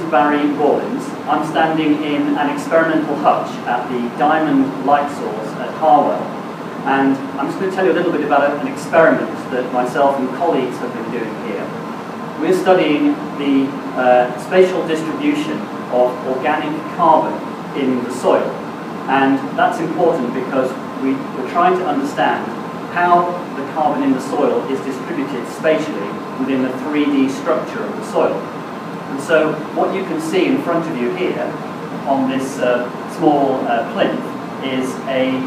Barry Rawlins. I'm standing in an experimental hutch at the Diamond Light Source at Harwell, and I'm just going to tell you a little bit about an experiment that myself and colleagues have been doing here. We're studying the spatial distribution of organic carbon in the soil, and that's important because we're trying to understand how the carbon in the soil is distributed spatially within the 3D structure of the soil. And so what you can see in front of you here on this small plinth is a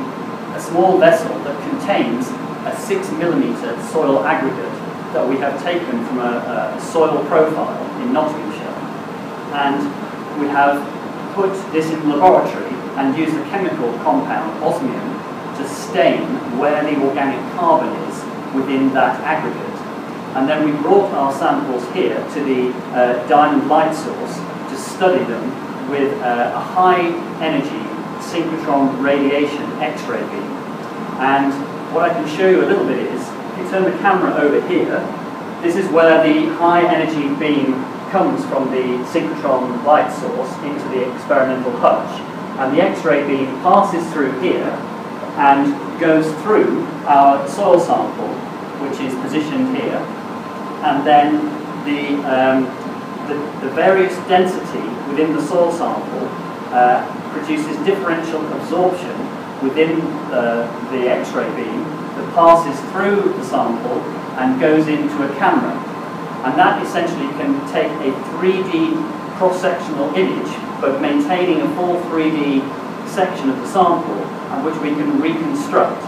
small vessel that contains a 6mm soil aggregate that we have taken from a soil profile in Nottinghamshire. And we have put this in the laboratory and used a chemical compound, osmium, to stain where the organic carbon is within that aggregate. And then we brought our samples here to the Diamond Light Source to study them with a high energy synchrotron radiation X-ray beam. And what I can show you a little bit is, if you turn the camera over here, this is where the high energy beam comes from the synchrotron light source into the experimental hutch. And the X-ray beam passes through here and goes through our soil sample, which is positioned here. And then the various density within the soil sample produces differential absorption within the X-ray beam that passes through the sample and goes into a camera. And that essentially can take a 3D cross-sectional image, but maintaining a full 3D section of the sample, and which we can reconstruct.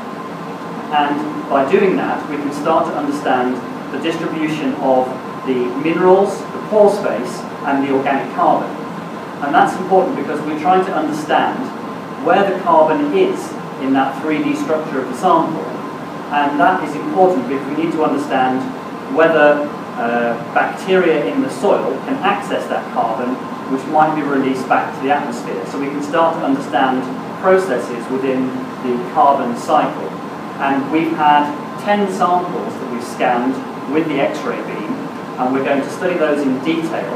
And by doing that, we can start to understand the distribution of the minerals, the pore space, and the organic carbon. And that's important because we're trying to understand where the carbon is in that 3D structure of the sample. And that is important because we need to understand whether bacteria in the soil can access that carbon, which might be released back to the atmosphere. So we can start to understand processes within the carbon cycle. And we've had 10 samples that we've scanned with the X-ray beam, and we're going to study those in detail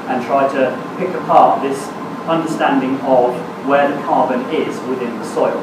and try to pick apart this understanding of where the carbon is within the soil.